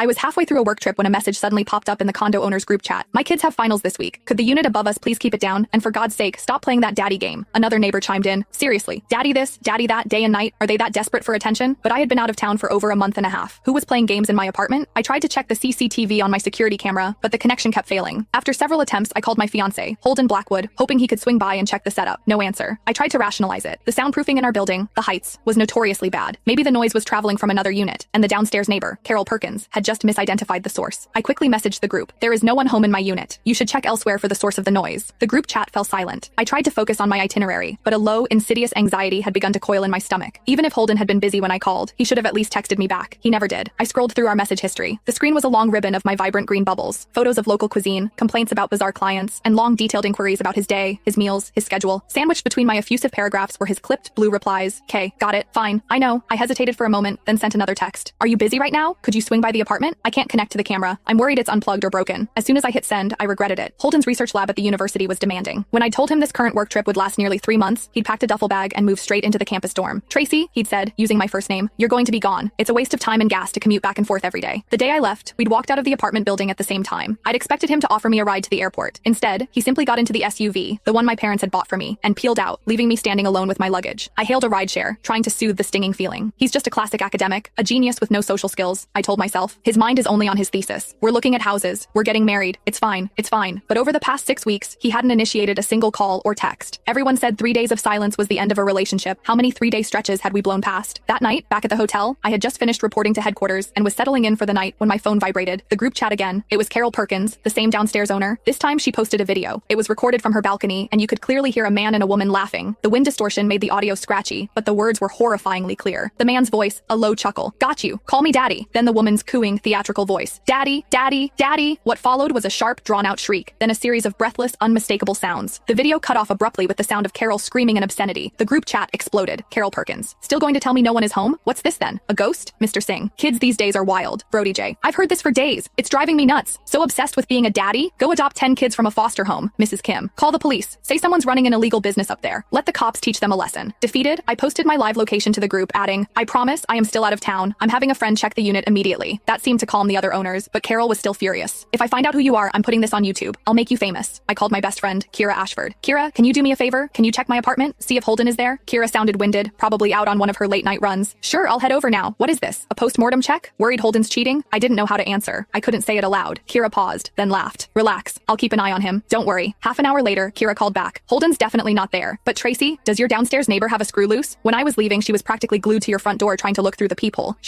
I was halfway through a work trip when a message suddenly popped up in the condo owner's group chat. My kids have finals this week. Could the unit above us please keep it down? And for God's sake, stop playing that daddy game. Another neighbor chimed in. Seriously, daddy this, daddy that, day and night? Are they that desperate for attention? But I had been out of town for over a month and a half. Who was playing games in my apartment? I tried to check the CCTV on my security camera, but the connection kept failing. After several attempts, I called my fiancé, Holden Blackwood, hoping he could swing by and check the setup. No answer. I tried to rationalize it. The soundproofing in our building, the Heights, was notoriously bad. Maybe the noise was traveling from another unit, and the downstairs neighbor, Carol Perkins, had just misidentified the source. I quickly messaged the group. There is no one home in my unit. You should check elsewhere for the source of the noise. The group chat fell silent. I tried to focus on my itinerary, but a low, insidious anxiety had begun to coil in my stomach. Even if Holden had been busy when I called, he should have at least texted me back. He never did. I scrolled through our message history. The screen was a long ribbon of my vibrant green bubbles, photos of local cuisine, complaints about bizarre clients, and long detailed inquiries about his day, his meals, his schedule. Sandwiched between my effusive paragraphs were his clipped blue replies. "K, got it, fine, I know." I hesitated for a moment, then sent another text. "Are you busy right now? Could you swing by the apartment? I can't connect to the camera. I'm worried it's unplugged or broken." As soon as I hit send, I regretted it. Holden's research lab at the university was demanding. When I told him this current work trip would last nearly 3 months, he'd packed a duffel bag and moved straight into the campus dorm. "Tracy," he'd said, using my first name, "you're going to be gone. It's a waste of time and gas to commute back and forth every day." The day I left, we'd walked out of the apartment building at the same time. I'd expected him to offer me a ride to the airport. Instead, he simply got into the SUV, the one my parents had bought for me, and peeled out, leaving me standing alone with my luggage. I hailed a rideshare, trying to soothe the stinging feeling. He's just a classic academic, a genius with no social skills, I told myself. His mind is only on his thesis. We're looking at houses. We're getting married. It's fine. It's fine. But over the past 6 weeks, he hadn't initiated a single call or text. Everyone said 3 days of silence was the end of a relationship. How many 3-day stretches had we blown past? That night, back at the hotel, I had just finished reporting to headquarters and was settling in for the night when my phone vibrated. The group chat again. It was Carol Perkins, the same downstairs owner. This time she posted a video. It was recorded from her balcony, and you could clearly hear a man and a woman laughing. The wind distortion made the audio scratchy, but the words were horrifyingly clear. The man's voice, a low chuckle. "Got you. Call me daddy." Then the woman's cooing, theatrical voice. "Daddy, daddy, daddy." What followed was a sharp, drawn-out shriek, then a series of breathless, unmistakable sounds. The video cut off abruptly with the sound of Carol screaming an obscenity. The group chat exploded. Carol Perkins. "Still going to tell me no one is home? What's this then? A ghost? Mr. Singh. Kids these days are wild." Brody J. "I've heard this for days. It's driving me nuts. So obsessed with being a daddy? Go adopt 10 kids from a foster home." Mrs. Kim. "Call the police. Say someone's running an illegal business up there. Let the cops teach them a lesson." Defeated, I posted my live location to the group, adding, "I promise I am still out of town. I'm having a friend check the unit immediately." That seemed to calm the other owners, but Carol was still furious. "If I find out who you are, I'm putting this on YouTube. I'll make you famous." I called my best friend, Kira Ashford. "Kira, can you do me a favor? Can you check my apartment? See if Holden is there?" Kira sounded winded, probably out on one of her late-night runs. "Sure, I'll head over now. What is this? A post-mortem check? Worried Holden's cheating?" I didn't know how to answer. I couldn't say it aloud. Kira paused, then laughed. "Relax. I'll keep an eye on him. Don't worry." Half an hour later, Kira called back. "Holden's definitely not there. But Tracy, does your downstairs neighbor have a screw loose? When I was leaving, she was practically glued to your front door trying to look through the peephole. She